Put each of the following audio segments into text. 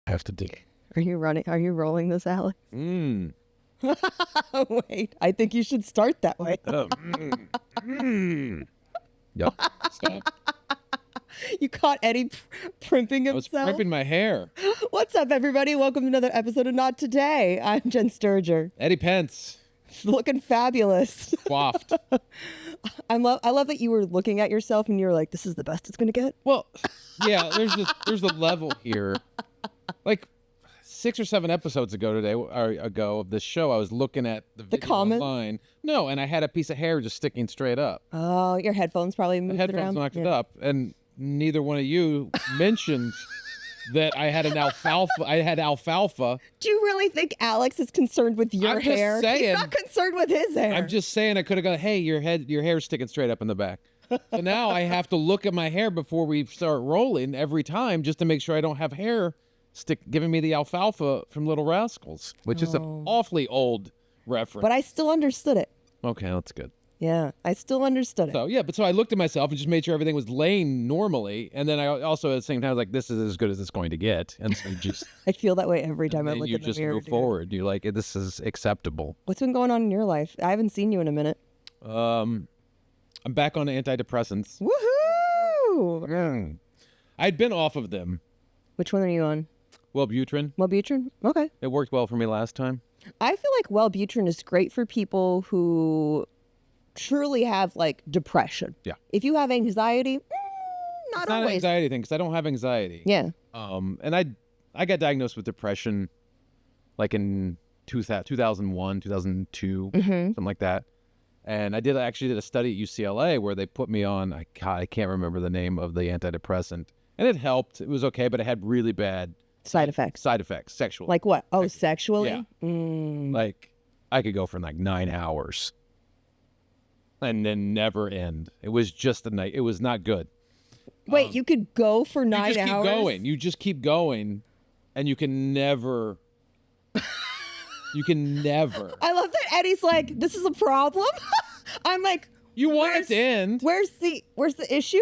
I have to dig. Are you rolling this, Alex? Mmm. Wait, I think you should start that way. Yep. Stop. You caught Eddie primping I was himself. primping my hair. What's up, everybody? Welcome to another episode of Not Today. I'm Jenn Sterger. Eddie Pence. Looking fabulous. Coiffed. I love that you were looking at yourself and you were like, this is the best it's going to get. Well, yeah, there's a level here. Like 6 or 7 episodes ago of this show, I was looking at the video comments? online. No, and I had a piece of hair just sticking straight up. Oh, your headphones probably moved The headphones around. knocked it up, and neither one of you mentioned that I had alfalfa. Do you really think Alex is concerned with your I'm just hair? saying. He's not concerned with his hair. I'm just saying I could have gone, hey, your hair's sticking straight up in the back. So now I have to look at my hair before we start rolling every time just to make sure I don't have hair giving me the alfalfa from Little Rascals, which is an awfully old reference. But I still understood it. Okay, that's good. Yeah, I still understood it. So I looked at myself and just made sure everything was laying normally, and then I also at the same time was like, this is as good as it's going to get, and so you just I feel that way every time I look in the mirror. You just move forward. You're like, this is acceptable. What's been going on in your life? I haven't seen you in a minute. I'm back on antidepressants. Woohoo! I'd been off of them. Which one are you on? Wellbutrin. Wellbutrin? Okay. It worked well for me last time. I feel like Wellbutrin is great for people who truly have like depression. Yeah. If you have anxiety, not It's not an always. anxiety thing because I don't have anxiety. Yeah. And I got diagnosed with depression like in 2001, 2002, something like that. And I actually did a study at UCLA where they put me on, I can't remember the name of the antidepressant. And it helped. It was okay, but it had really bad Side effects. Sexual. Like what? Oh, sexually? Yeah. Mm. Like I could go for like 9 hours and then never end. It was just a night. It was not good. Wait, you could go for 9 hours? You just keep going. You just keep going and you can never... You can never. I love that Eddie's like, this is a problem. I'm like, you want it to end. Where's the issue?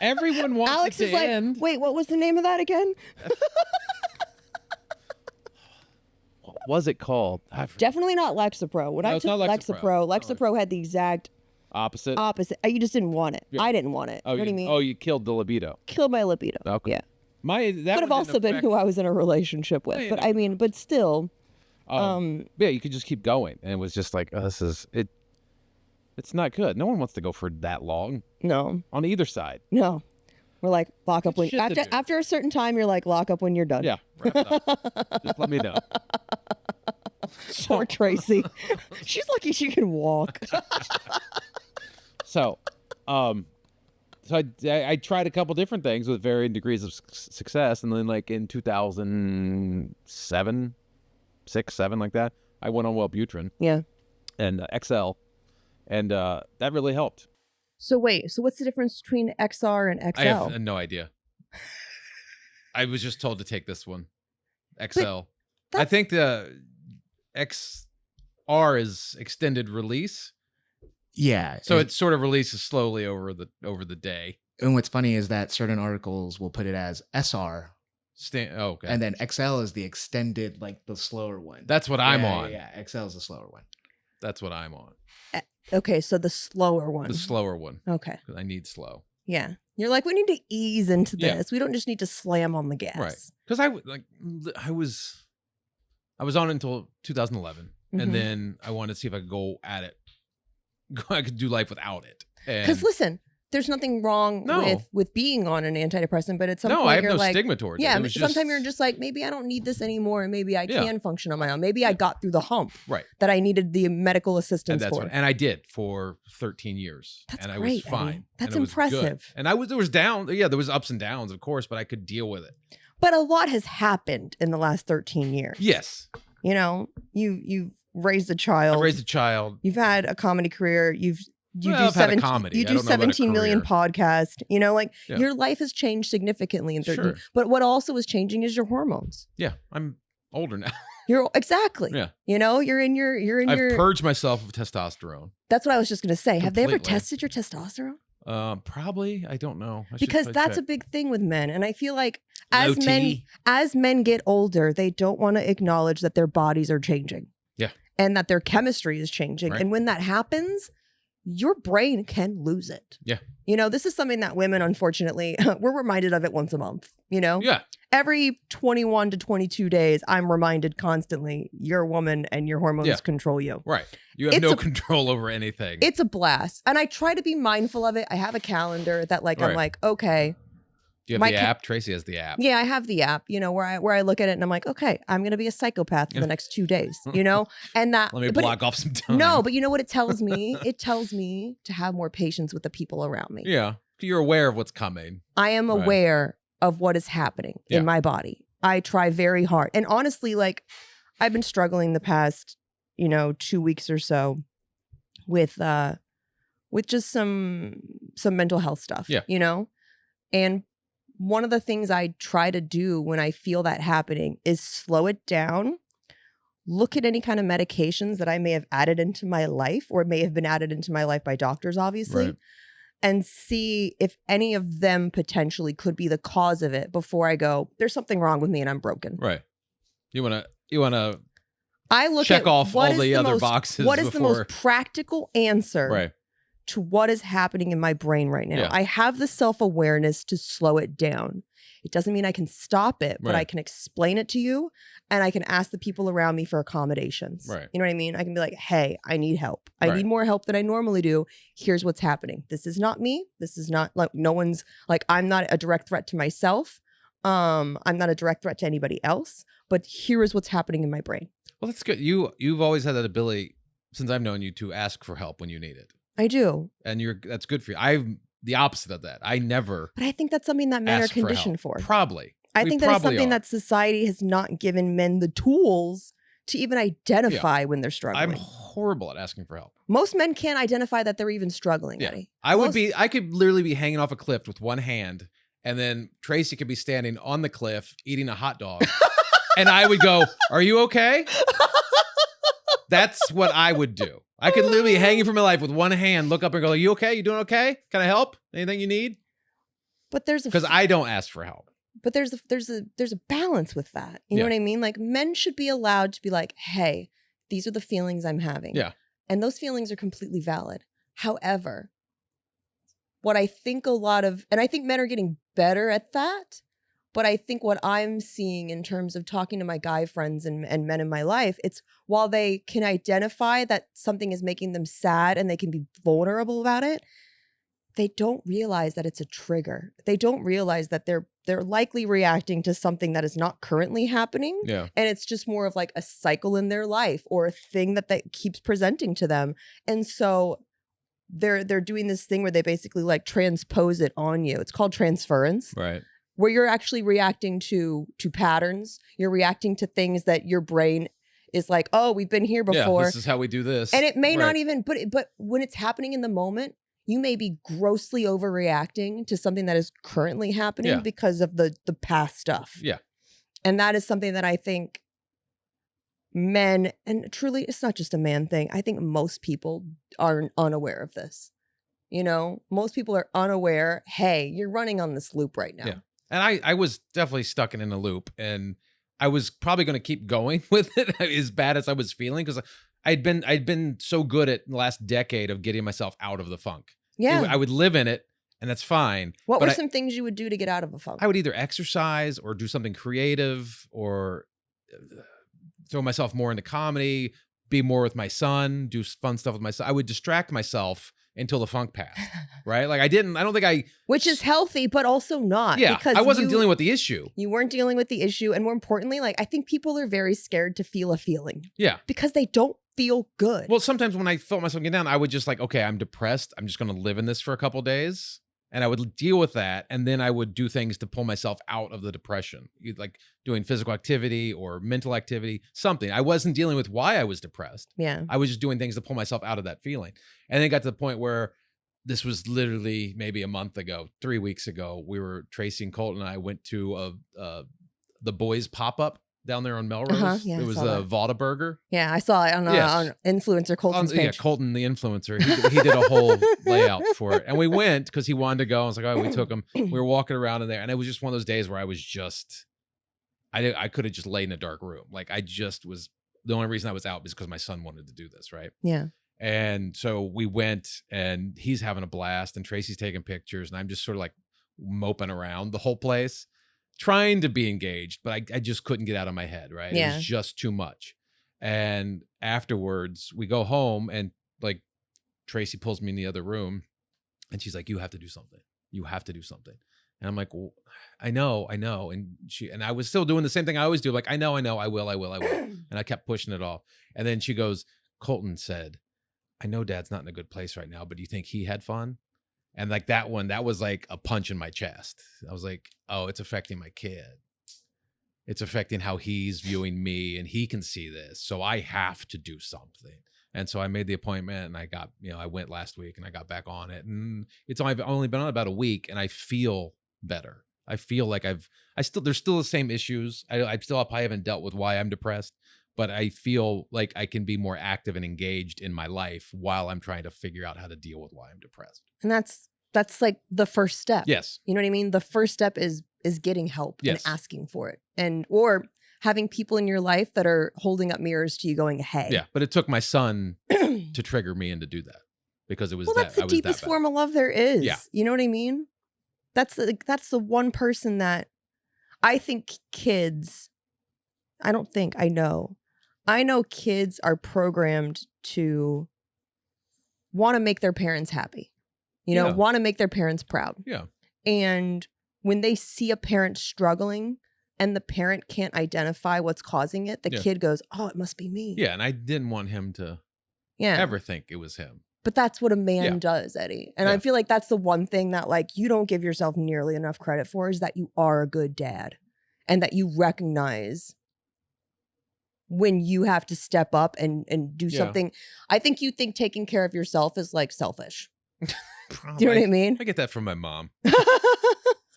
Everyone wants Alex it to is like, end. wait, what was the name of that again? What was it called? Definitely not Lexapro. When I it's took not Lexapro, Lexapro had the exact opposite. You just didn't want it. Yeah. I didn't want it. Oh, what do you mean? Oh, you killed the libido. Killed my libido. Okay. Yeah. That Could have also been who I was in a relationship with. Yeah, But I mean, but still. Yeah, you could just keep going. And it was just like, this is it. It's not good. No one wants to go for that long. No. On either side. No. We're like, lock up when shit to do. after a certain time, you're like, lock up when you're done. Yeah. Wrap it up. Just let me know. Poor Tracy. She's lucky she can walk. So I tried a couple different things with varying degrees of success. And then like in 2007, 6, 7, like that, I went on Wellbutrin. Yeah. And XL. And that really helped. So wait, so what's the difference between XR and XL? I have no idea. I was just told to take this one. XL. I think the XR is extended release. Yeah. So it sort of releases slowly over the day. And what's funny is that certain articles will put it as SR. Okay. And then XL is the extended, like the slower one. That's what I'm on. Yeah, XL is the slower one. That's what I'm on. Okay, so the slower one. The slower one. Okay. Because I need slow. Yeah. You're like, we need to ease into Yeah. this. We don't just need to slam on the gas. Right. Because I was on until 2011. And then I wanted to see if I could go at it. I could do life without it. Because listen, there's nothing wrong with being on an antidepressant, but at some point I have you're no like, stigma towards it. yeah, It was sometimes just- you're just like, maybe I don't need this anymore, and maybe I can function on my own. Maybe I got through the hump Right. that I needed the medical assistance for. And I did for 13 years. That's and great, I was fine. Eddie. That's and it was good. impressive. And there was down. Yeah, there was ups and downs, of course, but I could deal with it. But a lot has happened in the last 13 years. Yes. You know, you've raised a child. I raised a child. You've had a comedy career. You I've had a comedy. You I do don't know about a 17 million career. podcasts. You know, like Yeah. your life has changed significantly in 13. Sure. But what also is changing is your hormones. Yeah, I'm older now. You're exactly. Yeah. You know, you're in your I've purged myself of testosterone. That's what I was just going to say. Have they ever Completely. tested your testosterone? Probably. I don't know. Because that's a big thing with men. And I feel like Low as men get older, they don't want to acknowledge that their bodies are changing. Yeah. And that their chemistry is changing. Right. And when that happens, your brain can lose it. Yeah. This is something that women, unfortunately, we're reminded of it once a month, Yeah. Every 21 to 22 days, I'm reminded constantly, you're a woman and your hormones control you. Right. You have no control over anything. It's a blast. And I try to be mindful of it. I have a calendar that I'm like, okay. Do you have the app? Tracy has the app. Yeah, I have the app, where I look at it and I'm like, okay, I'm going to be a psychopath for the next 2 days, and that. Let me block off some time. No, but you know what it tells me? It tells me to have more patience with the people around me. Yeah. You're aware of what's coming. I am aware of what is happening in my body. I try very hard. And honestly, I've been struggling the past, 2 weeks or so with just some mental health stuff, and one of the things I try to do when I feel that happening is slow it down, look at any kind of medications that I may have added into my life or may have been added into my life by doctors, obviously, and see if any of them potentially could be the cause of it before I go, there's something wrong with me and I'm broken. Right. You want to I look check at off all the other boxes. What is the most practical answer to what is happening in my brain right now? I have the self-awareness to slow it down. It doesn't mean I can stop it, but I can explain it to you and I can ask the people around me for accommodations. Right. You know what I mean? I can be like, hey, I need help. I need more help than I normally do. Here's what's happening. This is not me. This is not no one's I'm not a direct threat to myself. I'm not a direct threat to anybody else, but here is what's happening in my brain. Well, that's good. You've always had that ability since I've known you to ask for help when you need it. I do. And that's good for you. I'm the opposite of that. I never. But I think that's something that men are conditioned for. Probably. I think that is something that society has not given men the tools to even identify when they're struggling. I'm horrible at asking for help. Most men can't identify that they're even struggling, Eddie. I could literally be hanging off a cliff with one hand, and then Tracy could be standing on the cliff eating a hot dog. And I would go, are you okay? That's what I would do. I could literally be hanging from my life with one hand, look up and go, are you okay? You doing okay? Can I help? Anything you need? But because I don't ask for help. But there's a balance with that. You know what I mean? Men should be allowed to be like, hey, these are the feelings I'm having. Yeah. And those feelings are completely valid. However, what I think and I think men are getting better at that. But I think what I'm seeing in terms of talking to my guy friends and men in my life, it's while they can identify that something is making them sad and they can be vulnerable about it, they don't realize that it's a trigger. They don't realize that they're likely reacting to something that is not currently happening. Yeah. And it's just more of a cycle in their life or a thing that keeps presenting to them. And so they're doing this thing where they basically transpose it on you. It's called transference. Right. Where you're actually reacting to patterns. You're reacting to things that your brain is like, oh, we've been here before. Yeah, this is how we do this. And it may not even, but when it's happening in the moment, you may be grossly overreacting to something that is currently happening because of the past stuff. Yeah. And that is something that I think men, and truly, it's not just a man thing. I think most people are unaware of this. Most people are unaware, hey, you're running on this loop right now. Yeah. And I was definitely stuck in a loop, and I was probably going to keep going with it as bad as I was feeling, because I'd been so good at the last decade of getting myself out of the funk. Yeah. I would live in it, and that's fine. What were some things you would do to get out of a funk? I would either exercise or do something creative or throw myself more into comedy, be more with my son, do fun stuff with my son. I would distract myself until the funk passed, right? Which is healthy, but also not. Yeah, because I wasn't dealing with the issue. You weren't dealing with the issue. And more importantly, I think people are very scared to feel a feeling. Yeah. Because they don't feel good. Well, sometimes when I felt myself getting down, I would just okay, I'm depressed. I'm just going to live in this for a couple of days. And I would deal with that. And then I would do things to pull myself out of the depression, like doing physical activity or mental activity, something. I wasn't dealing with why I was depressed. Yeah. I was just doing things to pull myself out of that feeling. And then it got to the point where this was literally maybe a month ago, 3 weeks ago, Tracy and Colton and I went to the boys pop-up down there on Melrose. Yeah, it was I saw that. Whataburger. Yeah, I saw it on, on influencer Colton's page. Yeah, Colton the influencer. He did a whole layout for it, and we went because he wanted to go. I was like, oh, we took him. We were walking around in there, and it was just one of those days where I was just, I could have just laid in a dark room. Like I just was. The only reason I was out was because my son wanted to do this, right? Yeah. And so we went, and he's having a blast, and Tracy's taking pictures, and I'm just sort of like moping around the whole place, trying to be engaged, but I just couldn't get out of my head, right? Yeah. It was just too much. And afterwards, we go home, and like Tracy pulls me in the other room, and she's like, "You have to do something. You have to do something." And I'm like, well, I know. And I was still doing the same thing I always do. Like, I know, I will. And I kept pushing it off. And then she goes, Colton said, I know Dad's not in a good place right now, but do you think he had fun? And like that was like a punch in my chest. I was like, oh, it's affecting my kid. It's affecting how he's viewing me, and he can see this. So I have to do something. And so I made the appointment, and I went last week, and I got back on it. And I've only been on about a week, and I feel better. I feel like there's still the same issues. I haven't dealt with why I'm depressed, but I feel like I can be more active and engaged in my life while I'm trying to figure out how to deal with why I'm depressed. And that's like the first step. Yes. You know what I mean? The first step is getting help and asking for it, or having people in your life that are holding up mirrors to you going, hey. Yeah. But it took my son to trigger me into do that, because it was that's the deepest form of love there is. Yeah. You know what I mean? That's the one person that I think kids, I know kids are programmed to want to make their parents happy, want to make their parents proud. Yeah. And when they see a parent struggling and the parent can't identify what's causing it, the kid goes, oh, it must be me. Yeah. And I didn't want him to ever think it was him. But that's what a man does, Eddie. And I feel like that's the one thing that like you don't give yourself nearly enough credit for, is that you are a good dad, and that you recognize when you have to step up and do something. I think you think taking care of yourself is like selfish. Do you know what I mean? I get that from my mom. I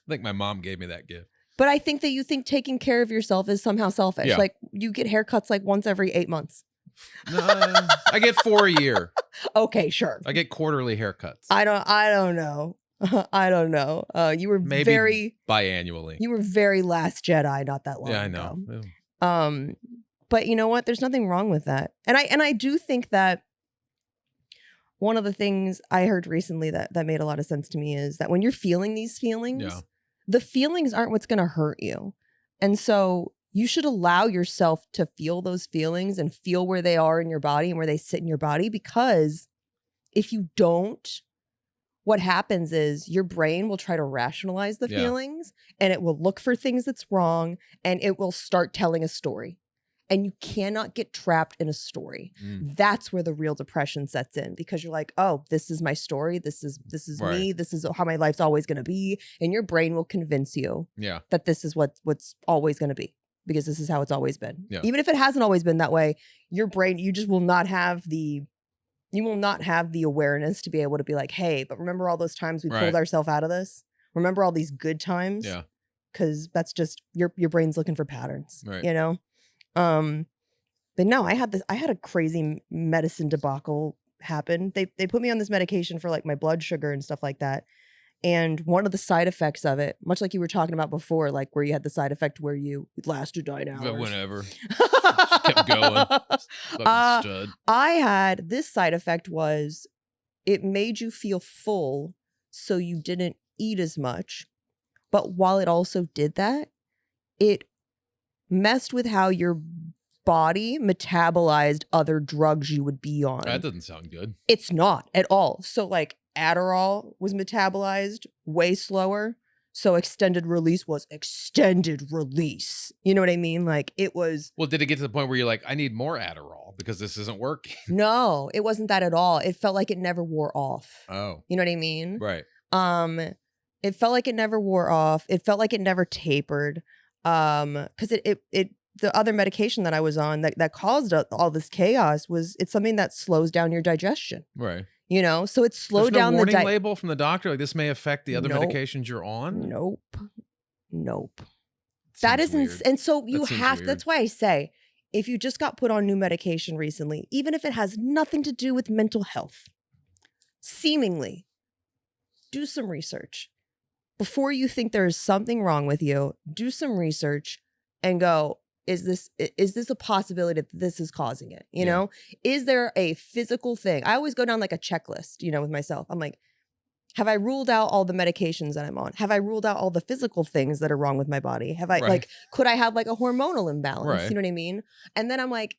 think my mom gave me that gift. But I think that you think taking care of yourself is somehow selfish. Yeah. Like you get haircuts like once every 8 months. I get 4 a year. Okay, sure. I get quarterly haircuts. I don't know. I don't know. You were maybe biannually. You were very Last Jedi not that long ago. Yeah, I know. Yeah. But you know what? There's nothing wrong with that. And I do think that one of the things I heard recently that made a lot of sense to me is that when you're feeling these feelings, the feelings aren't what's going to hurt you. And so you should allow yourself to feel those feelings and feel where they are in your body and where they sit in your body, because if you don't, what happens is your brain will try to rationalize the feelings, and it will look for things that's wrong, and it will start telling a story. And you cannot get trapped in a story. That's where the real depression sets in, because you're like, oh, this is my story. This is me. This is how my life's always going to be. And your brain will convince you that this is what's always going to be, because this is how it's always been. Yeah. Even if it hasn't always been that way, your brain, you just will not have the awareness to be able to be like, hey, but remember all those times we pulled ourselves out of this? Remember all these good times? Yeah. Because that's just your brain's looking for patterns. Right. You know? But no, I had a crazy medicine debacle happen. They put me on this medication for like my blood sugar and stuff like that. And one of the side effects of it, much like you were talking about before, like where you had the side effect where you lasted 9 hours. But whenever. Just kept going. Stud. I had this side effect was it made you feel full, so you didn't eat as much. But while it also did that, it messed with how your body metabolized other drugs you would be on. That doesn't sound good. It's not at all. So like Adderall was metabolized way slower. So extended release was extended release. You know what I mean? Like it was. Well, did it get to the point where you're like, I need more Adderall because this isn't working? No, it wasn't that at all. It felt like it never wore off. Oh. You know what I mean? Right. It felt like it never wore off. It felt like it never tapered. Because the other medication that I was on that caused all this chaos it's something that slows down your digestion. Right. You know, so it slowed down the warning label from the doctor, like this may affect the other Nope. medications you're on. Nope. That seems is, weird. and so you That seems have, weird. that's why I say, if you just got put on new medication recently, even if it has nothing to do with mental health, seemingly, do some research. Before you think there is something wrong with you, do some research and go, is this a possibility that this is causing it? You know, is there a physical thing? I always go down like a checklist, you know, with myself. I'm like, have I ruled out all the medications that I'm on? Have I ruled out all the physical things that are wrong with my body? Have I like, could I have like a hormonal imbalance? You know what I mean? And then I'm like,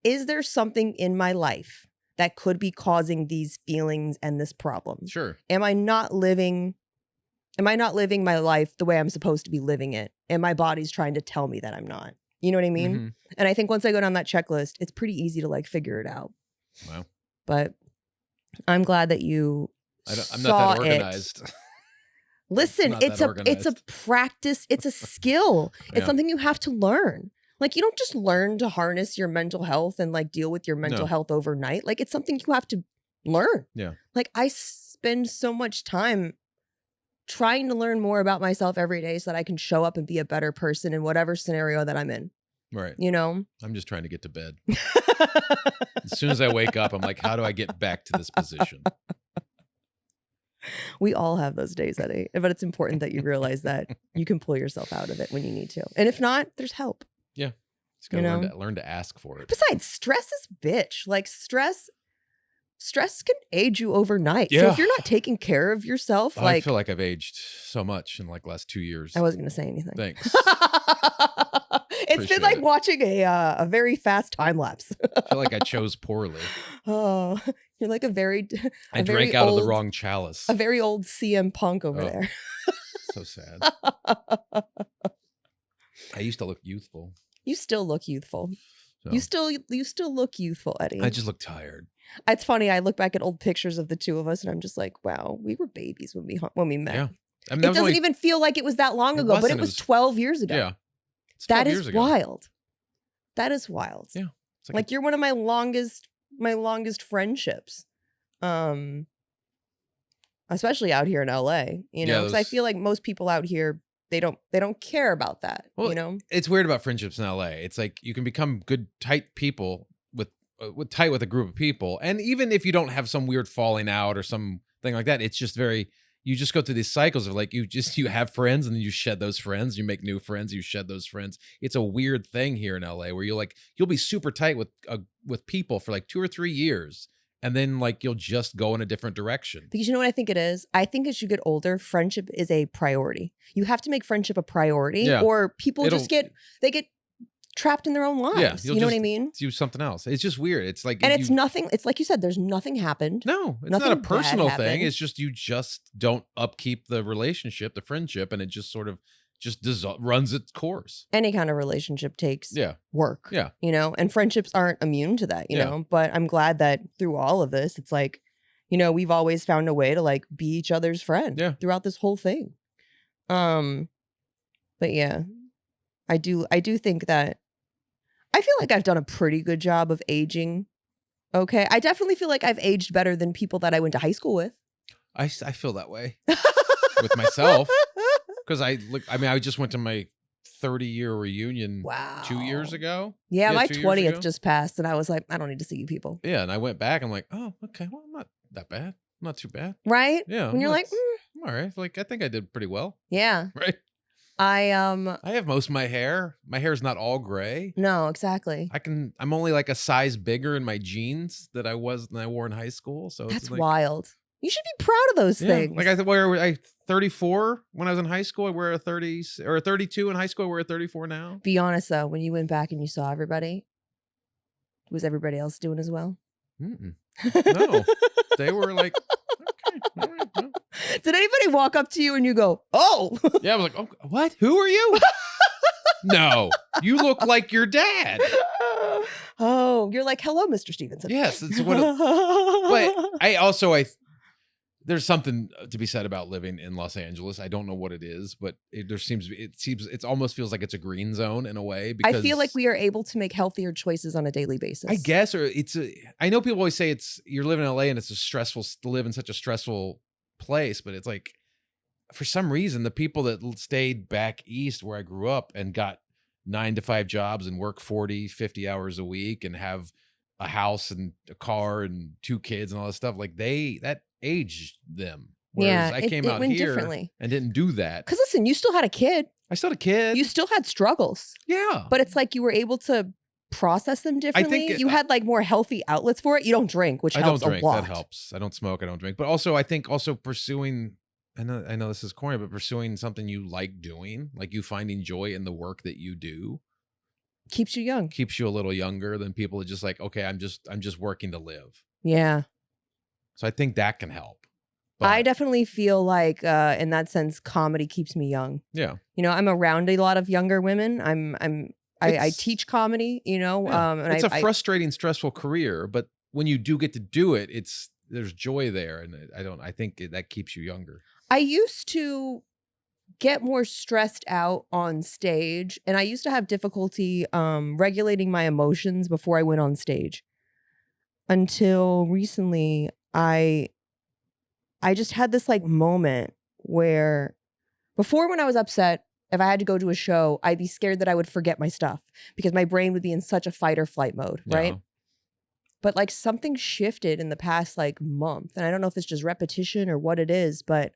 is there something in my life that could be causing these feelings and this problem? Sure. Am I not living my life the way I'm supposed to be living it? And my body's trying to tell me that I'm not. You know what I mean? Mm-hmm. And I think once I go down that checklist, it's pretty easy to like figure it out. Wow. But I'm glad that you I'm not that organized. Listen, it's a practice. It's a skill. It's something you have to learn. Like, you don't just learn to harness your mental health and like deal with your mental health overnight. Like, it's something you have to learn. Yeah. Like, I spend so much time trying to learn more about myself every day so that I can show up and be a better person in whatever scenario that I'm in. Right. You know? I'm just trying to get to bed. As soon as I wake up, I'm like, how do I get back to this position? We all have those days, Eddie. But it's important that you realize that you can pull yourself out of it when you need to. And if not, there's help. Yeah. Just gotta learn to ask for it. Besides, stress is bitch. Like, stress can age you overnight. Yeah. So if you're not taking care of yourself, I feel like I've aged so much in like last 2 years. I wasn't going to say anything. Thanks. It's been like watching a very fast time lapse. I feel like I chose poorly. Oh, you're like I drank out of the wrong chalice. A very old CM Punk over there. So sad. I used to look youthful. You still look youthful. So. You still look youthful, Eddie. I just look tired. It's funny. I look back at old pictures of the two of us, and I'm just like, wow, we were babies when we met. Yeah. I mean, it doesn't even feel like it was that long ago, but it was 12 years ago. Yeah. That is wild. That is wild. Yeah. Like you're one of my longest friendships. Especially out here in LA, you know, because I feel like most people out here, they don't care about that. Well, you know, it's weird about friendships in LA. It's like you can become good, tight people with a group of people. And even if you don't have some weird falling out or something like that, it's just you just go through these cycles of like, you have friends and then you shed those friends, you make new friends, you shed those friends. It's a weird thing here in LA where you'll be super tight with people for like 2 or 3 years. And then like, you'll just go in a different direction. Because you know what I think it is? I think as you get older, friendship is a priority. You have to make friendship a priority or people get trapped in their own lives. Yeah, you know what I mean? Do something else. It's just weird. It's like, and it's nothing. It's like you said, there's nothing happened. No, it's not a personal thing. It's just, you just don't upkeep the relationship, the friendship, and it just sort of runs its course. Any kind of relationship takes work. Yeah. You know, and friendships aren't immune to that, you know, but I'm glad that through all of this, it's like, you know, we've always found a way to like be each other's friend throughout this whole thing. But yeah, I do think that I feel like I've done a pretty good job of aging. Okay. I definitely feel like I've aged better than people that I went to high school with. I feel that way with myself. Because I just went to my 30-year reunion 2 years ago. Yeah, my 20th just passed, and I was like, I don't need to see you people. Yeah, and I went back. I'm like, oh, okay, well, I'm not that bad. I'm not too bad. Right? Yeah. When you're like, I'm all right. Like, I think I did pretty well. Yeah. Right? I have most of my hair. My hair's not all gray. No, exactly. I'm only like a size bigger in my jeans that I was when I wore in high school. So that's wild. You should be proud of those things. Like I 34 when I was in high school. I wear a 30 or a 32 in high school. I wear a 34 now. Be honest though, when you went back and you saw everybody, was everybody else doing as well? No, they were like, okay, all right, no. Did anybody walk up to you and you go, oh? Yeah, I was like, oh, what? Who are you? No, you look like your dad. Oh, you're like, hello, Mr. Stevenson. Yes, it's what. But there's something to be said about living in Los Angeles. I don't know what it is, but it almost feels like it's a green zone in a way. Because I feel like we are able to make healthier choices on a daily basis. I guess, or I know people always say you're living in LA and it's stressful to live in such a stressful place, but it's like, for some reason, the people that stayed back east where I grew up and got 9-to-5 jobs and work 40, 50 hours a week and have a house and a car and 2 kids and all that stuff, like that aged them. Whereas I came out here differently and didn't do that. Because listen, you still had a kid. I still had a kid. You still had struggles. Yeah. But it's like you were able to process them differently. You had like more healthy outlets for it. You don't drink, which helps a lot. That helps. I don't smoke. I don't drink. But also, I think also pursuing, I know this is corny, but pursuing something you like doing, like you finding joy in the work that you do, keeps you young. Keeps you a little younger than people that just like, okay, I'm just working to live. Yeah. So I think that can help. But I definitely feel like in that sense, comedy keeps me young. Yeah. You know, I'm around a lot of younger women. I teach comedy, you know. Yeah. And it's a frustrating, stressful career, but when you do get to do it, there's joy there, and I think that keeps you younger. I used to get more stressed out on stage, and I used to have difficulty regulating my emotions before I went on stage. Until recently, I just had this like moment where before, when I was upset, if I had to go to a show, I'd be scared that I would forget my stuff because my brain would be in such a fight or flight mode, right? Yeah. But like something shifted in the past like month, and I don't know if it's just repetition or what it is, but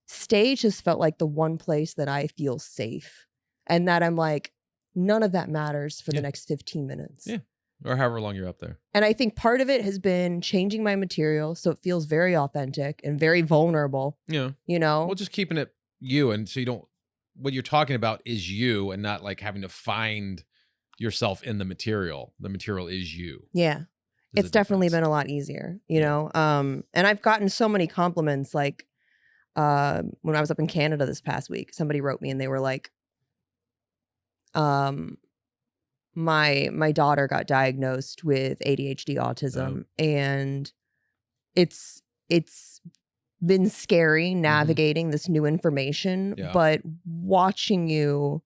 stage has felt like the one place that I feel safe, and that I'm like, none of that matters for the next 15 minutes. Yeah. Or however long you're up there. And I think part of it has been changing my material so it feels very authentic and very vulnerable. Yeah. You know? Well, just keeping it you, and so you don't, what you're talking about is you, and not like having to find yourself in the material. The material is you. Yeah. It's definitely been a lot easier, you know? And I've gotten so many compliments, like when I was up in Canada this past week, somebody wrote me and they were like, my daughter got diagnosed with ADHD autism, and it's been scary navigating this new information, but watching you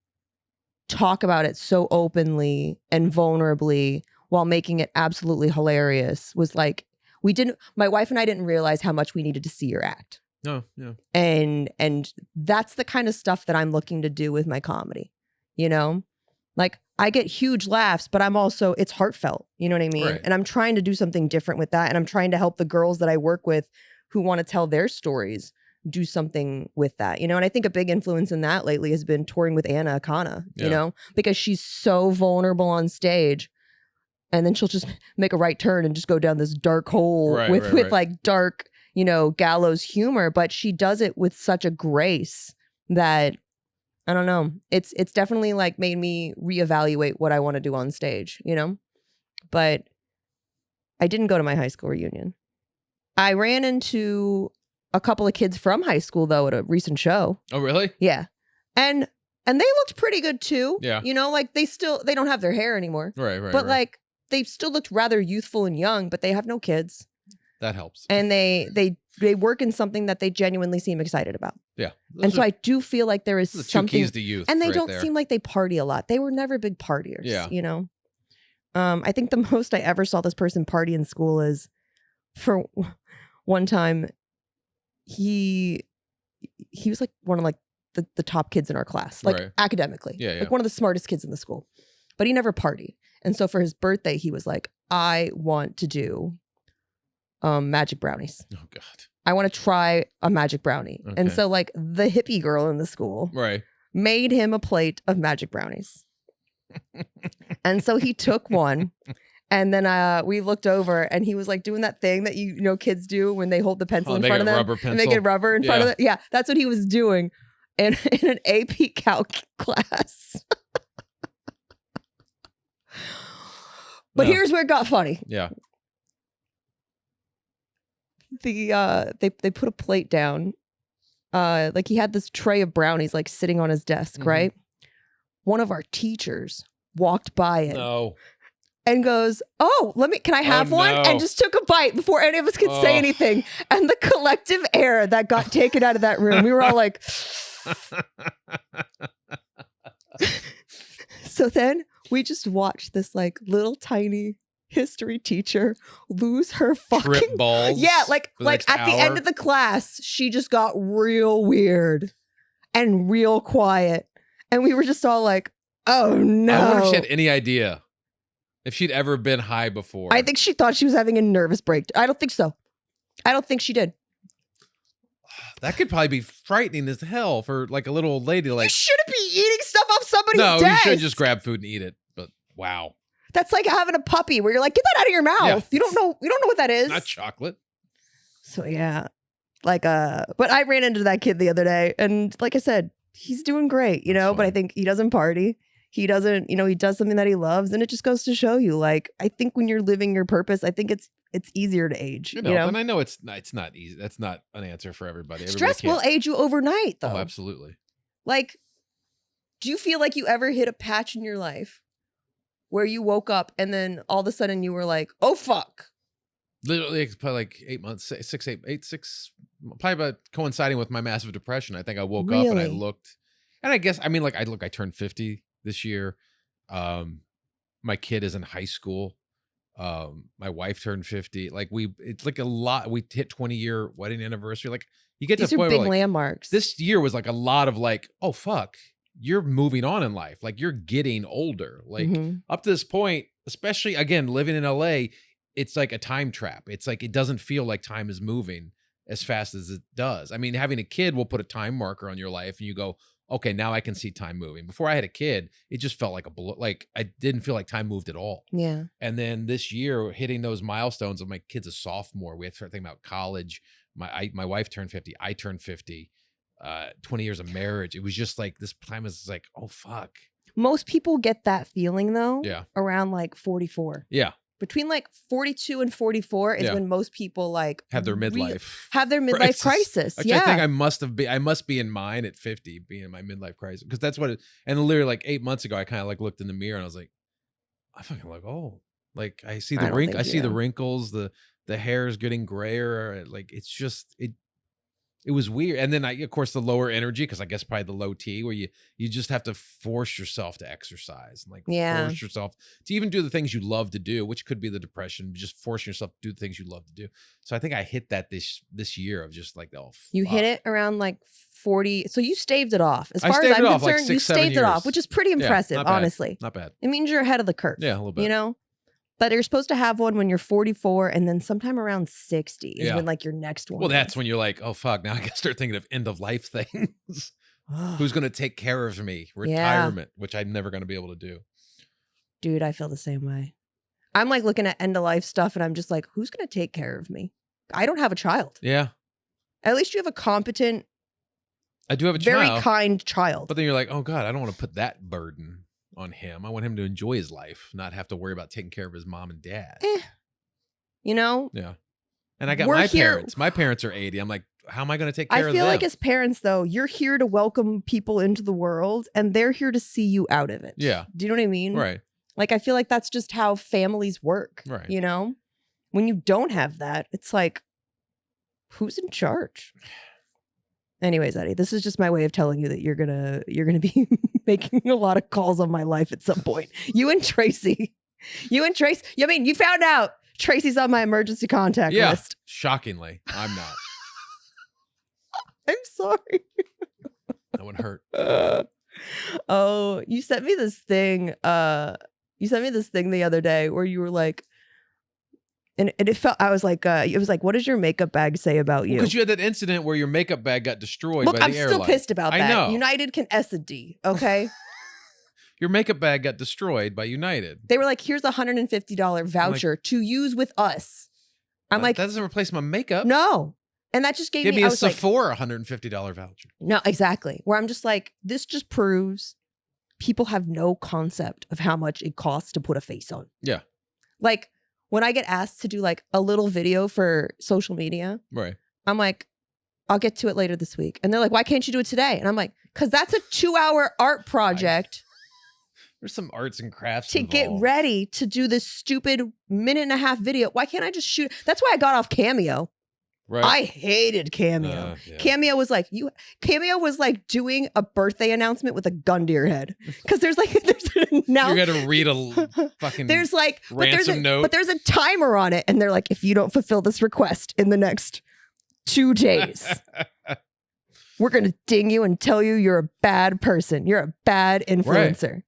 talk about it so openly and vulnerably while making it absolutely hilarious was like, my wife and I didn't realize how much we needed to see your act. Oh, yeah. And that's the kind of stuff that I'm looking to do with my comedy, you know? Like, I get huge laughs, but it's heartfelt. You know what I mean? Right. And I'm trying to do something different with that. And I'm trying to help the girls that I work with who want to tell their stories do something with that, you know? And I think a big influence in that lately has been touring with Anna Akana, you know? Because she's so vulnerable on stage, and then she'll just make a right turn and just go down this dark hole with like dark, you know, gallows humor. But she does it with such a grace that, I don't know. It's definitely like made me reevaluate what I want to do on stage, you know? But I didn't go to my high school reunion. I ran into a couple of kids from high school though at a recent show. Oh, really? Yeah. And they looked pretty good too. Yeah. You know, like they don't have their hair anymore. Right. But like they still looked rather youthful and young, but they have no kids. That helps. And they work in something that they genuinely seem excited about. Yeah. And so I do feel like there is something. 2 keys to youth. And they don't seem like they party a lot. They were never big partiers. Yeah. You know? I think the most I ever saw this person party in school is for one time he was like one of like the top kids in our class, like academically. Yeah. Like one of the smartest kids in the school. But he never partied. And so for his birthday, he was like, I want to do magic brownies. Oh God. I want to try a magic brownie. Okay. And so like the hippie girl in the school made him a plate of magic brownies. And so he took one, and then we looked over, and he was like doing that thing that you know kids do when they hold the pencil in front of them and they get rubber in front of them. Yeah, that's what he was doing in an AP Calc class. But here's where it got funny. Yeah. They put a plate down. Like he had this tray of brownies like sitting on his desk, right? One of our teachers walked by it and goes, "Oh, can I have one?" And just took a bite before any of us could say anything. And the collective air that got taken out of that room, we were all like, so then we just watched this like little tiny history teacher lose her fucking Trip balls. Yeah, like for the next at the hour. end of the class, she just got real weird and real quiet. And we were just all like, oh no. I wonder if she had any idea if she'd ever been high before. I think she thought she was having a nervous breakdown. I don't think so. I don't think she did. That could probably be frightening as hell for like a little old lady. Like, You shouldn't be eating stuff off somebody's no, you desk. should just grab food and eat it. But wow, That's like having a puppy where you're like, get that out of your mouth. Yeah. You don't know what that is. not chocolate. So yeah. Like but I ran into that kid the other day and like I said, he's doing great, you know, That's but I fine. think he doesn't party. He doesn't, he does something that he loves, and it just goes to show you, like, I think when you're living your purpose, I think it's easier to age. You know, and I know it's not easy. That's not an answer for everybody. Stress will age you overnight, though. Oh, absolutely. Like, do you feel like you ever hit a patch in your life where you woke up and then all of a sudden you were like, oh fuck? Literally, it's probably like 8 months, 6, probably about coinciding with my massive depression. I think I woke up and I Really? looked, and I guess, I mean, like, I turned 50 this year. My kid is in high school. My wife turned 50. Like, it's like a lot. We hit 20-year wedding anniversary. Like, you get to These the are point big where, like, landmarks. this year was like a lot of like, oh fuck, you're moving on in life. Like, you're getting older. Like, Mhm. up to this point, especially again living in LA, it's like a time trap. It's like it doesn't feel like time is moving as fast as it does. I mean, having a kid will put a time marker on your life and you go, okay, now I can see time moving. Before I had a kid, it just felt like like I didn't feel like time moved at all. Yeah. And then this year, hitting those milestones of my kid's a sophomore, we have to start thinking about college. My wife turned 50. I turned 50. 20 years of marriage. It was just like this time is like, oh fuck. Most people get that feeling though Yeah. around like 44. Yeah. Between like 42 and 44 is Yeah. when most people like Have their re- midlife. have their midlife crisis. Actually, Yeah. I think I must be in mine at 50, being in my midlife crisis. Because that's what it, and literally like 8 months ago, I kind of like looked in the mirror and I was like, I fucking like, oh, like I see I the don't wrinkles, I think see the you. wrinkles, the hair is getting grayer. Like, it's just, it was weird. And then of course, the lower energy, because I guess probably the low T, where you just have to force yourself to exercise, and like Yeah. force yourself to even do the things you love to do, which could be the depression, just forcing yourself to do the things you love to do. So I think I hit that this year of just like, oh, You hit it around like 40. So you staved it off. As I far as staved I'm it off, like concerned, you 6-7 staved it off, years. which is pretty impressive, not bad. honestly. Not bad. It means you're ahead of the curve. Yeah, a little bit. You know? But you're supposed to have one when you're 44 and then sometime around 60 is Yeah. when like your next one. Well, that's is. when you're like, oh fuck, now I gotta start thinking of end of life things. Who's gonna take care of me? Retirement, which I'm never gonna be able to do. Dude, I feel the same way. I'm like looking at end of life stuff and I'm just like, who's going to take care of me? I don't have a child. Yeah. At least you have a competent, I do have a very child. kind child. But then you're like, oh God, I don't want to put that burden on him. I want him to enjoy his life, not have to worry about taking care of his mom and dad. You know? Yeah. And I got We're my here- parents. My parents are 80. I'm like, how am I going to take care I of feel them? like as parents, though, you're here to welcome people into the world and they're here to see you out of it. Yeah. Do you know what I mean? Right. Like, I feel like that's just how families work. Right. You know? When you don't have that, it's like, who's in charge? Anyways, Eddie, this is just my way of telling you that you're gonna be making a lot of calls on my life at some point. You and Tracy. I mean, you found out Tracy's on my emergency contact Yeah. list. Shockingly, I'm not. I'm sorry. That would hurt. Oh, you sent me this thing. You sent me this thing the other day where you were like, and it felt, I was like, it was like, what does your makeup bag say about you? Because you had that incident where your makeup bag got destroyed Look, by I'm the still airline. pissed about I that. know. United can S a D, okay? Your makeup bag got destroyed by United. They were like, here's a $150 voucher to use with us. I'm like, that doesn't replace my makeup. no. And that just gave Give me, me I a was like, Sephora $150 voucher. no, exactly. Where I'm just like, this just proves people have no concept of how much it costs to put a face on. Yeah. Like when I get asked to do like a little video for social media, Right. I'm like, I'll get to it later this week. And they're like, why can't you do it today? And I'm like, because that's a 2-hour art project There's some arts and crafts to get involved. ready to do this stupid 1.5-minute video. Why can't I just shoot? That's why I got off Cameo. Right. I hated Cameo. Yeah. Cameo was like doing a birthday announcement with a gun to your head. Because there's now You're gonna read a fucking there's like ransom note. But there's a timer on it, and they're like, if you don't fulfill this request in the next 2 days, we're gonna ding you and tell you you're a bad person. You're a bad influencer. Right.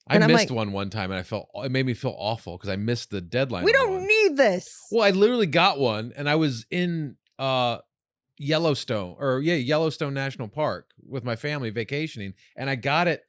And I I'm missed like, one time, and it made me feel awful because I missed the deadline. we on don't one. need this. Well, I literally got one, and I was in Yellowstone National Park with my family vacationing, and I got it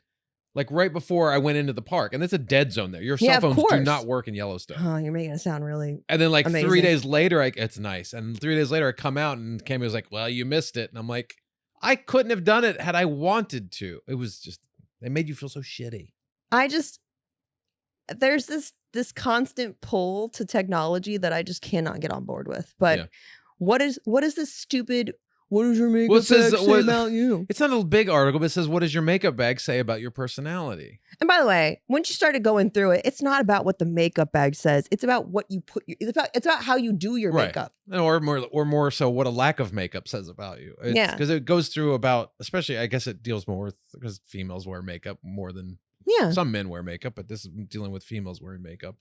like right before I went into the park, and it's a dead zone there. Your cell phones do not work in Yellowstone. Oh, you're making it sound really. And then like amazing. 3 days later, it's nice. And 3 days later, I come out, and Cammy was like, "Well, you missed it," and I'm like, "I couldn't have done it had I wanted to." It was just they made you feel so shitty. There's this constant pull to technology that I just cannot get on board with. But what is this stupid? What does your makeup bag say about you? It's not a big article, but it says, "What does your makeup bag say about your personality?" And by the way, once you started going through it, it's not about what the makeup bag says. It's about what you put. It's about how you do your makeup, or more so, what a lack of makeup says about you. Because it goes through about, especially, I guess it deals more with because females wear makeup more than. Yeah. Some men wear makeup, but this is dealing with females wearing makeup.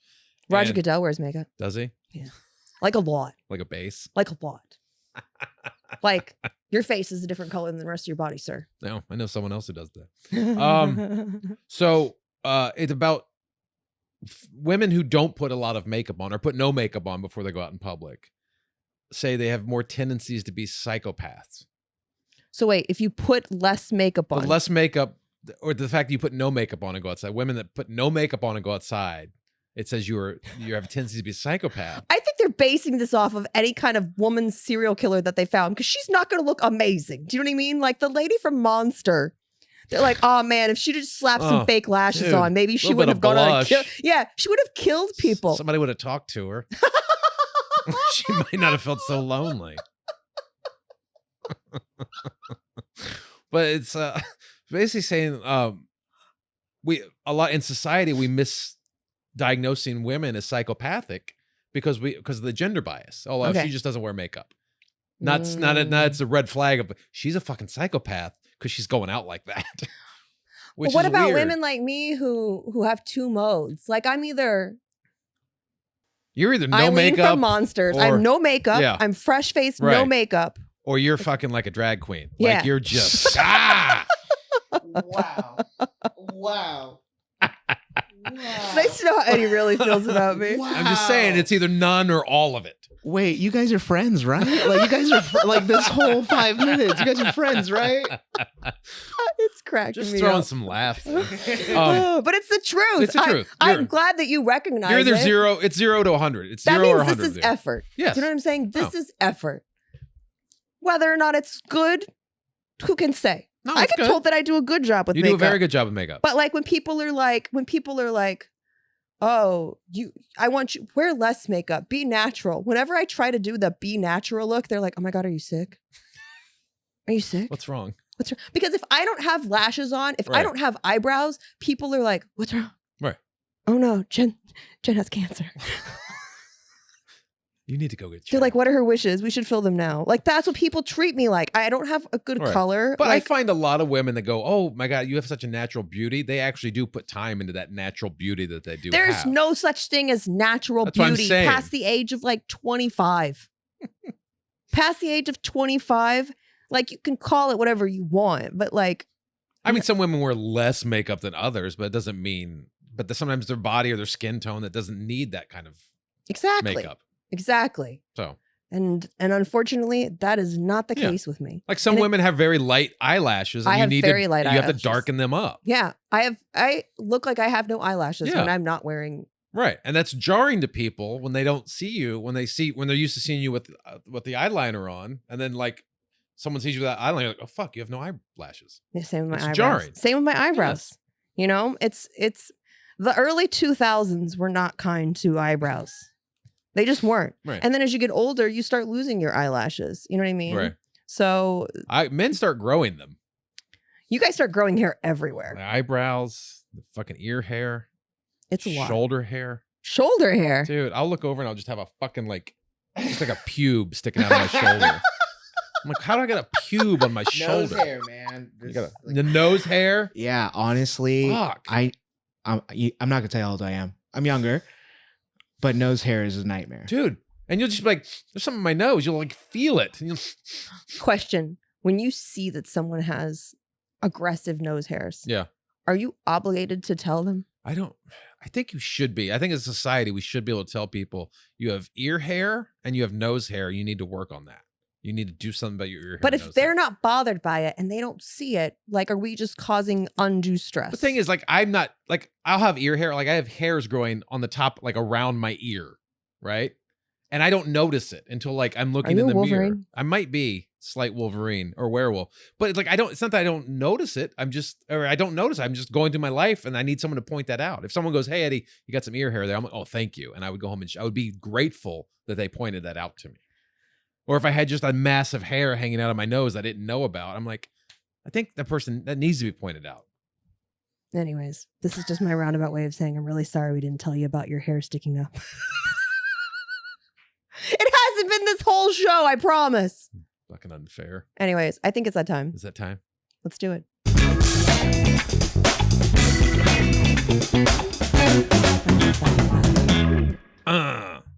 Roger Goodell wears makeup. Does he? Yeah. Like a lot. Like a base? Like a lot. Like your face is a different color than the rest of your body, sir. No, I know someone else who does that. So it's about women who don't put a lot of makeup on or put no makeup on before they go out in public. Say they have more tendencies to be psychopaths. So wait, if you put less makeup on. But less makeup. Or the fact that you put no makeup on and go outside. Women that put no makeup on and go outside, it says you have a tendency to be a psychopath. I think they're basing this off of any kind of woman serial killer that they found because she's not going to look amazing. Do you know what I mean? Like the lady from Monster. They're like, oh man, if she just slapped some fake lashes on, maybe she wouldn't have gone on and killed. Yeah, she would have killed people. Somebody would have talked to her. She might not have felt so lonely. But it's basically saying a lot in society we misdiagnosing women as psychopathic because of the gender bias. Oh, she just doesn't wear makeup. It's a red flag of she's a fucking psychopath because she's going out like that. Well, what about women like me who have two modes? Like you're either no Eileen makeup from Monsters. I'm no makeup. Yeah. I'm fresh faced, no makeup. Or you're fucking like a drag queen. Yeah. Like you're just Wow. Nice to know how Eddie really feels about me. Wow. I'm just saying it's either none or all of it. Wait, you guys are friends, right? Like you guys are like this whole 5 minutes. You guys are friends, right? It's cracking Just me throwing up. some laughs. But it's the truth. It's the truth. I'm glad that you recognize you're either it. zero. It's 0 to 100. It's that 0 means or 100. this is effort. Yes. Do you know what I'm saying? This is effort. Whether or not it's good, who can say? No, I it's get good. told that I do a good job with You makeup. do a very good job with makeup. But like when people are like, oh, I want you wear less makeup, be natural. Whenever I try to do the be natural look, they're like, oh my God, are you sick? Are you sick? What's wrong? What's wrong? Because if I don't have lashes on, if I don't have eyebrows, people are like, what's wrong? Right. Oh no, Jen has cancer. You need to go get checked. They're like, what are her wishes? We should fill them now. Like, that's what people treat me like. I don't have a good color. But like, I find a lot of women that go, oh my God, you have such a natural beauty. They actually do put time into that natural beauty that they do there's have. no such thing as natural That's what I'm beauty saying. past the age of like 25. Past the age of 25, like you can call it whatever you want, but like. I mean, some women wear less makeup than others, but it doesn't mean, sometimes their body or their skin tone that doesn't need that kind of makeup. Exactly. So. And unfortunately, that is not the case with me. Like some women have very light eyelashes. And I have very light eyelashes. You have to darken them up. Yeah. I look like I have no eyelashes when I'm not wearing. Right. And that's jarring to people when they don't see you, when they're used to seeing you with the eyeliner on. And then like someone sees you with that eyeliner, like, oh, fuck, you have no eyelashes. Yeah, same with my eyebrows. Jarring. Same with my eyebrows. Yes. You know, it's the early 2000s were not kind to eyebrows. They just weren't. Right. And then as you get older, you start losing your eyelashes. You know what I mean? Right. So men start growing them. You guys start growing hair everywhere. The eyebrows, the fucking ear hair. It's a lot. Shoulder hair. Shoulder hair. Dude, I'll look over and I'll just have a fucking like It's like a pube sticking out of my shoulder. I'm like, how do I get a pube on my shoulder? Nose hair, man. You got the nose hair? Yeah, honestly, Fuck. I'm not gonna tell you how old I am. I'm younger, but nose hair is a nightmare. Dude. And you'll just be like, there's something in my nose. You'll like feel it. And Question. When you see that someone has aggressive nose hairs, yeah. are you obligated to tell them? I think you should be. I think as a society, we should be able to tell people you have ear hair and you have nose hair. You need to work on that. You need to do something about your ear hair. But if they're not bothered by it and they don't see it, like, are we just causing undue stress? The thing is, like, I'm not, like, I'll have ear hair. Like, I have hairs growing on the top, like, around my ear, right? And I don't notice it until, like, I'm looking in the mirror. I might be slight Wolverine or werewolf. But, it's like, it's not that I don't notice it. I'm just going through my life and I need someone to point that out. If someone goes, hey, Eddie, you got some ear hair there. I'm like, oh, thank you. And I would go home and I would be grateful that they pointed that out to me. Or if I had just a massive hair hanging out of my nose I didn't know about, I'm like, I think that needs to be pointed out. Anyways, this is just my roundabout way of saying I'm really sorry we didn't tell you about your hair sticking up. It hasn't been this whole show, I promise. Fucking unfair. Anyways, I think it's that time. Is that time? Let's do it.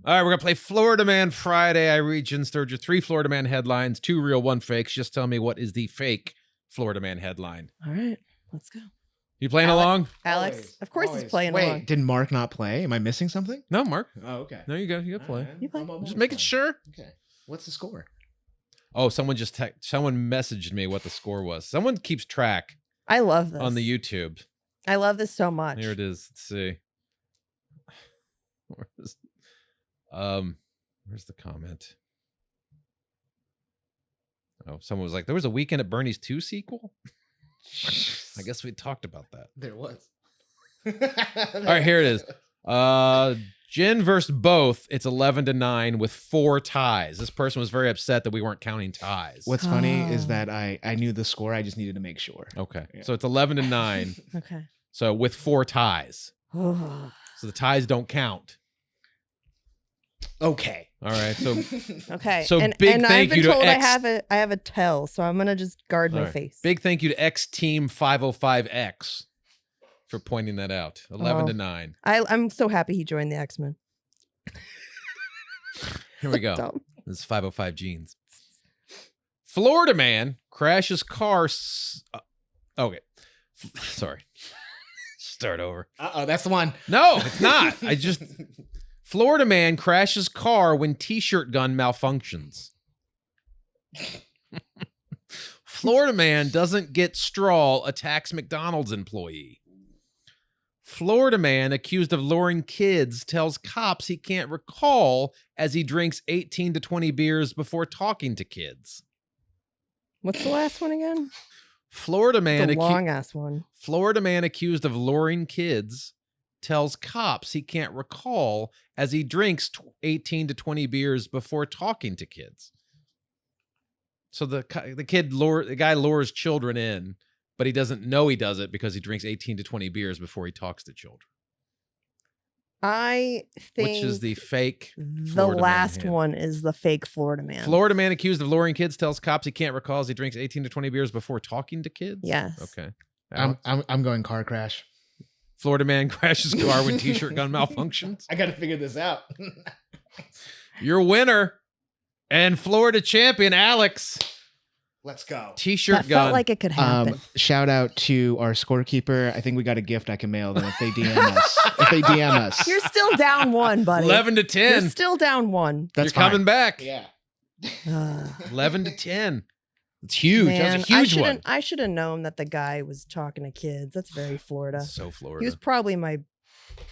All right, we're going to play Florida Man Friday. I read Jenn Sterger 3 Florida Man headlines, 2 real, 1 fake. Just tell me what is the fake Florida Man headline. All right, let's go. You playing along? Alex, Always, of course always. he's playing Wait, along. did Mark not play? Am I missing something? No, Mark. Oh, okay. No, you got to play. You play. Just making sure. Okay. What's the score? Oh, someone messaged me what the score was. Someone keeps track I love this. on the YouTube. I love this so much. Here it is. Let's see. Where's the comment? Oh, someone was like, there was a Weekend at Bernie's 2 sequel? I guess we talked about that. There was. All right, here it is. Jenn versus both. It's 11-9 with 4 ties. This person was very upset that we weren't counting ties. What's funny is that I knew the score. I just needed to make sure. Okay. Yeah. So it's 11-9. Okay. So with 4 ties. Oh. So the ties don't count. Okay. All right. So Okay. So and big and thank I've you been to told X. I have a tell, so I'm gonna just guard my all right. face. Big thank you to X Team 505X for pointing that out. 11-9. I'm so happy he joined the X-Men. Here we go. Dumb. This is 505 Genes. Florida man crashes car. Okay. Sorry. Start over. Uh-oh, that's the one. No, it's not. Florida man crashes car when t-shirt gun malfunctions. Florida man doesn't get straw, attacks McDonald's employee. Florida man accused of luring kids tells cops he can't recall as he drinks 18 to 20 beers before talking to kids. What's the last one again? Florida man The long ass one. Florida man accused of luring kids tells cops he can't recall as he drinks 18 to 20 beers before talking to kids. So the guy lures children in, but he doesn't know he does it because he drinks 18 to 20 beers before he talks to children. I think Which is the fake the Florida last man. one is the fake Florida man. Florida man accused of luring kids tells cops he can't recall as he drinks 18 to 20 beers before talking to kids? Yes. Okay. I'm going car crash. Florida man crashes car when t-shirt gun malfunctions. I got to figure this out. Your winner and Florida champion, Alex. Let's go. T-shirt That gun. felt like it could happen. Shout out to our scorekeeper. I think we got a gift I can mail them if they DM us. You're still down 1, buddy. 11-10. You're still down 1. That's You're fine. coming back. Yeah. 11-10. It's huge. Man, That's a huge one. I should have known that the guy was talking to kids. That's very Florida. So Florida. He was probably my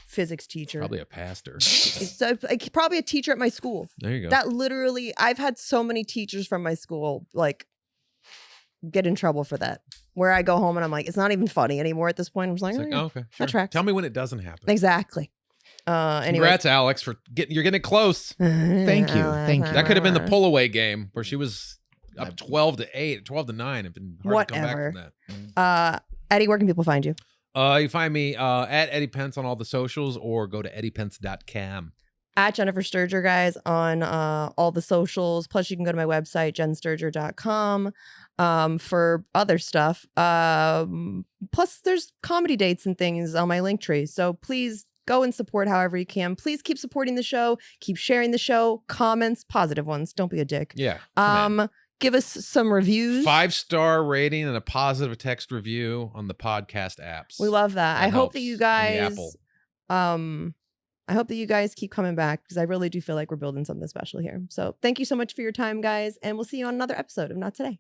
physics teacher. Probably a pastor. So, like, probably a teacher at my school. There you go. That literally, I've had so many teachers from my school, like, get in trouble for that. Where I go home and I'm like, it's not even funny anymore at this point. I'm just like, It's like, yeah, oh, okay. Sure. that tracks. Tell me when it doesn't happen. Exactly. Anyway. Congrats, Alex, for you're getting close. Thank you. Thank you. That could have been the pull away game where she was up 12-8, 12-9. It'd been hard to come back Whatever. from that. Eddie, where can people find you? You find me at Eddie Pence on all the socials or go to eddiepence.com. At Jennifer Sterger, guys, on all the socials. Plus, you can go to my website, jensterger.com, for other stuff. Plus, there's comedy dates and things on my link tree. So please go and support however you can. Please keep supporting the show. Keep sharing the show. Comments, positive ones. Don't be a dick. Yeah. Give us some reviews. 5-star rating and a positive text review on the podcast apps. We love that. I hope that you guys, I hope that you guys keep coming back because I really do feel like we're building something special here. So thank you so much for your time, guys. And we'll see you on another episode of Not Today.